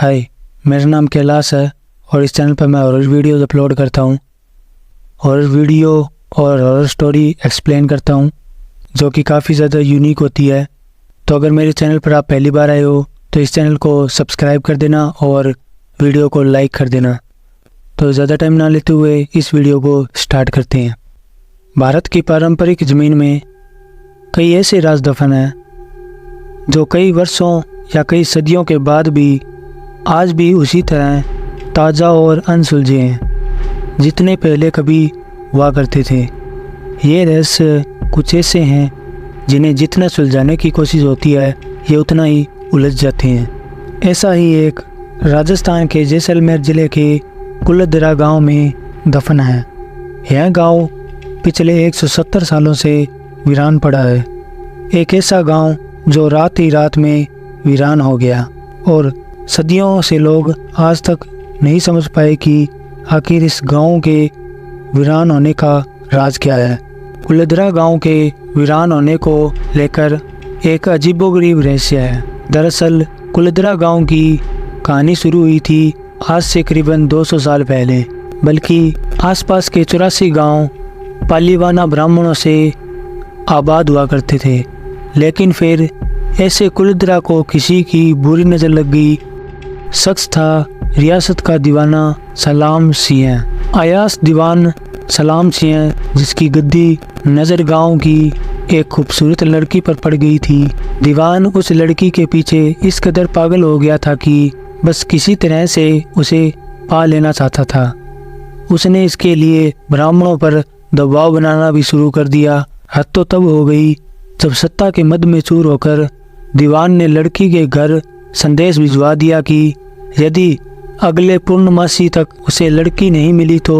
हाय, मेरा नाम कैलाश है और इस चैनल पर मैं हॉरर वीडियोज़ अपलोड करता हूँ। हॉरर वीडियो और हॉरर स्टोरी एक्सप्लेन करता हूँ जो कि काफ़ी ज़्यादा यूनिक होती है। तो अगर मेरे चैनल पर आप पहली बार आए हो तो इस चैनल को सब्सक्राइब कर देना और वीडियो को लाइक कर देना। तो ज़्यादा टाइम ना लेते हुए इस वीडियो को स्टार्ट करते हैं। भारत की पारंपरिक ज़मीन में कई ऐसे राज दफन हैं जो कई वर्षों या कई सदियों के बाद भी आज भी उसी तरह ताज़ा और अनसुलझे हैं जितने पहले कभी हुआ करते थे। ये रहस्य कुछ ऐसे हैं जिन्हें जितना सुलझाने की कोशिश होती है ये उतना ही उलझ जाते हैं। ऐसा ही एक राजस्थान के जैसलमेर ज़िले के कुलधरा गांव में दफन है। यह गांव पिछले 170 सालों से वीरान पड़ा है। एक ऐसा गांव जो रात ही रात में वीरान हो गया और सदियों से लोग आज तक नहीं समझ पाए कि आखिर इस गांव के वीरान होने का राज क्या है। कुलधरा गांव के वीरान होने को लेकर एक अजीबोगरीब रहस्य है। दरअसल कुलधरा गांव की कहानी शुरू हुई थी आज से करीबन 200 साल पहले, बल्कि आसपास के 84 गांव पालीवाना ब्राह्मणों से आबाद हुआ करते थे। लेकिन फिर ऐसे कुलधरा को किसी की बुरी नज़र लग गई। शख्स था रियासत का दीवाना सलाम सिंह, अयास दीवान सलाम सिंह, जिसकी गद्दी नज़र गांव की एक खूबसूरत लड़की पर पड़ गई थी। दीवान उस लड़की के पीछे इस कदर पागल हो गया था कि बस किसी तरह से उसे पा लेना चाहता था। उसने इसके लिए ब्राह्मणों पर दबाव बनाना भी शुरू कर दिया। हद तो तब हो गई जब सत्ता के मद में चूर होकर दीवान ने लड़की के घर संदेश भिजवा दिया कि यदि अगले पूर्णमासी तक उसे लड़की नहीं मिली तो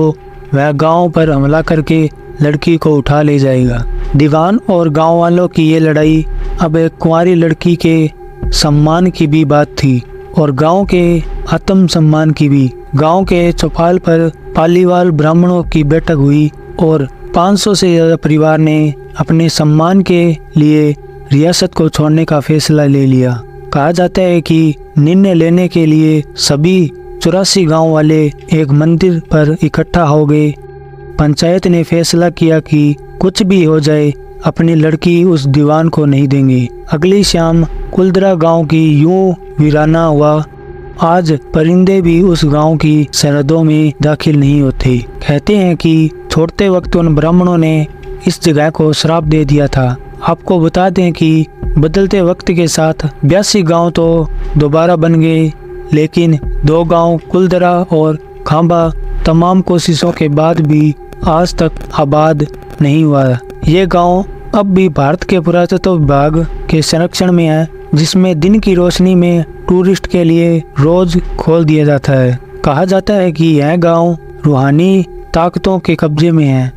वह गांव पर हमला करके लड़की को उठा ले जाएगा। दीवान और गांव वालों की ये लड़ाई अब एक कुंवारी लड़की के सम्मान की भी बात थी और गांव के आत्म सम्मान की भी। गांव के चौपाल पर पालीवाल ब्राह्मणों की बैठक हुई और 500 से ज़्यादा परिवार ने अपने सम्मान के लिए रियासत को छोड़ने का फैसला ले लिया। कहा जाता है कि निर्णय लेने के लिए सभी 84 गांव वाले एक मंदिर पर इकट्ठा हो गए। पंचायत ने फैसला किया कि कुछ भी हो जाए अपनी लड़की उस दीवान को नहीं देंगे। अगली शाम कुलधरा गांव की यूं वीराना हुआ। आज परिंदे भी उस गांव की सरहदों में दाखिल नहीं होते। कहते हैं कि छोड़ते वक्त उन ब्राह्मणों ने इस जगह को श्राप दे दिया था। आपको बता दें कि बदलते वक्त के साथ 82 गांव तो दोबारा बन गए, लेकिन 2 गांव कुलधरा और खांबा तमाम कोशिशों के बाद भी आज तक आबाद नहीं हुआ। ये गांव अब भी भारत के पुरातत्व विभाग के संरक्षण में है, जिसमें दिन की रोशनी में टूरिस्ट के लिए रोज खोल दिया जाता है। कहा जाता है कि यह गांव रूहानी ताकतों के कब्जे में है।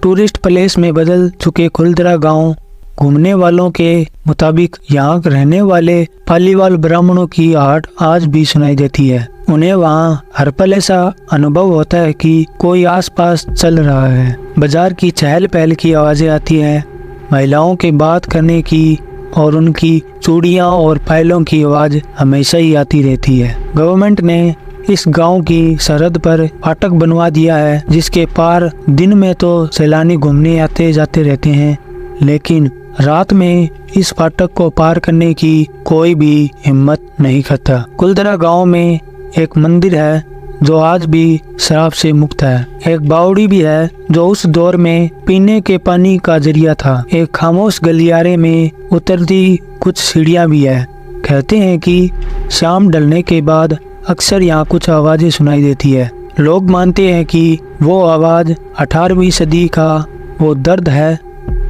टूरिस्ट प्लेस में बदल चुके कुलधरा गांव घूमने वालों के मुताबिक यहाँ रहने वाले पालीवाल ब्राह्मणों की आहट आज भी सुनाई देती है। उन्हें वहाँ हर पल ऐसा अनुभव होता है कि कोई आसपास चल रहा है। बाजार की चहल पहल की आवाजें आती हैं, महिलाओं के बात करने की और उनकी चूड़ियाँ और पायलों की आवाज़ हमेशा ही आती रहती है। गवर्नमेंट ने इस गांव की सरहद पर फाटक बनवा दिया है, जिसके पार दिन में तो सैलानी घूमने आते जाते रहते हैं, लेकिन रात में इस फाटक को पार करने की कोई भी हिम्मत नहीं करता। कुलधरा गांव में एक मंदिर है जो आज भी शराब से मुक्त है। एक बावड़ी भी है जो उस दौर में पीने के पानी का जरिया था। एक खामोश गलियारे में उतरती कुछ सीढ़ियां भी है। कहते हैं कि शाम ढलने के बाद अक्सर यहाँ कुछ आवाजें सुनाई देती है। लोग मानते हैं कि वो आवाज 18वीं सदी का वो दर्द है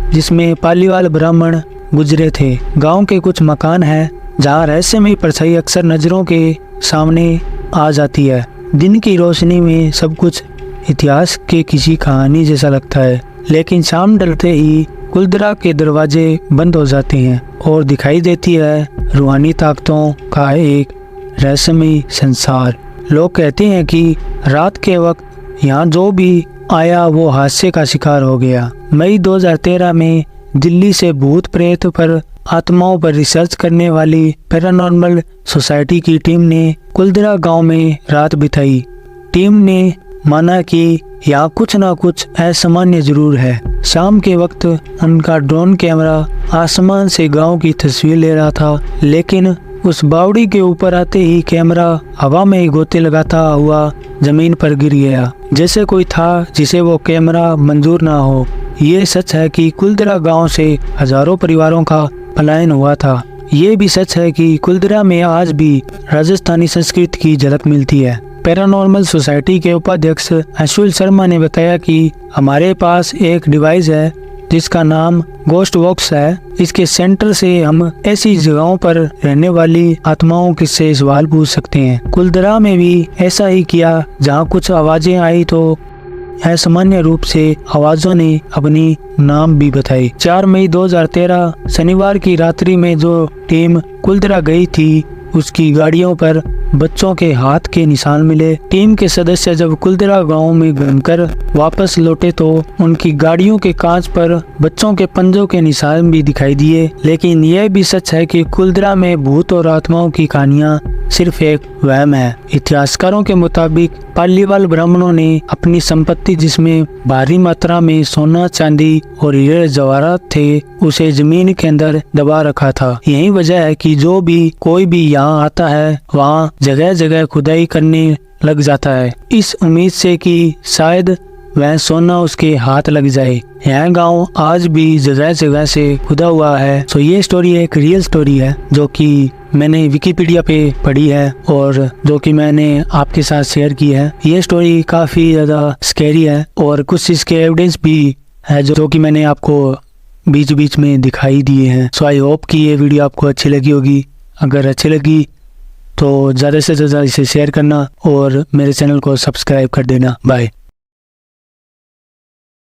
जिसमें पालीवाल ब्राह्मण गुजरे थे। गांव के कुछ मकान हैं जहाँ रहस्यमय परछाई अक्सर नजरों के सामने आ जाती है। दिन की रोशनी में सब कुछ इतिहास के किसी कहानी जैसा लगता है, लेकिन शाम ढलते ही कुलधरा के दरवाजे बंद हो जाते हैं और दिखाई देती है रूहानी ताकतों का एक रहस्यमय संसार। लोग कहते हैं कि रात के वक्त यहाँ जो भी आया वो हादसे का शिकार हो गया। मई 2013 में दिल्ली से भूत प्रेत पर आत्माओं पर रिसर्च करने वाली पैरानॉर्मल सोसाइटी की टीम ने कुलदरा गांव में रात बिताई। टीम ने माना कि यहाँ कुछ ना कुछ असामान्य जरूर है। शाम के वक्त उनका ड्रोन कैमरा आसमान से गांव की तस्वीर ले रहा था, लेकिन उस बावड़ी के ऊपर आते ही कैमरा हवा में गोते लगाता हुआ जमीन पर गिर गया, जैसे कोई था जिसे वो कैमरा मंजूर ना हो। ये सच है कि कुलदरा गांव से हजारों परिवारों का पलायन हुआ था। ये भी सच है कि कुलदरा में आज भी राजस्थानी संस्कृति की झलक मिलती है। पैरानॉर्मल सोसाइटी के उपाध्यक्ष अंशुल शर्मा ने बताया कि हमारे पास एक डिवाइस है जिसका नाम गोस्ट बॉक्स है। इसके सेंटर से हम ऐसी जगहों पर रहने वाली आत्माओं से सवाल पूछ सकते हैं। कुलदरा में भी ऐसा ही किया। जहाँ कुछ आवाजें आई तो असामान्य रूप से आवाजों ने अपनी नाम भी बताई। 4 मई 2013 शनिवार की रात्रि में जो टीम कुलदरा गई थी उसकी गाड़ियों पर बच्चों के हाथ के निशान मिले। टीम के सदस्य जब कुलदरा गांव में घूमकर वापस लौटे तो उनकी गाड़ियों के कांच पर बच्चों के पंजों के निशान भी दिखाई दिए। लेकिन यह भी सच है कि कुलदरा में भूत और आत्माओं की कहानियां सिर्फ एक वहम है। इतिहासकारों के मुताबिक पालीवाल ब्राह्मणों ने अपनी संपत्ति, जिसमें भारी मात्रा में सोना, चांदी और हीरे जवाहरात थे, उसे जमीन के अंदर दबा रखा था। यही वजह है कि जो भी कोई भी यहाँ आता है वहाँ जगह जगह खुदाई करने लग जाता है, इस उम्मीद से कि शायद वह सोना उसके हाथ लग जाए। यह गांव आज भी जगह जगह से खुदा हुआ है। तो ये स्टोरी एक रियल स्टोरी है जो कि मैंने विकिपीडिया पे पढ़ी है और जो कि मैंने आपके साथ शेयर की है। ये स्टोरी काफ़ी ज़्यादा स्कैरी है और कुछ इसके एविडेंस भी है जो कि मैंने आपको बीच बीच में दिखाई दिए हैं। सो आई होप कि ये वीडियो आपको अच्छी लगी होगी। अगर अच्छी लगी तो ज़्यादा से ज़्यादा इसे शेयर करना और मेरे चैनल को सब्सक्राइब कर देना। बाय।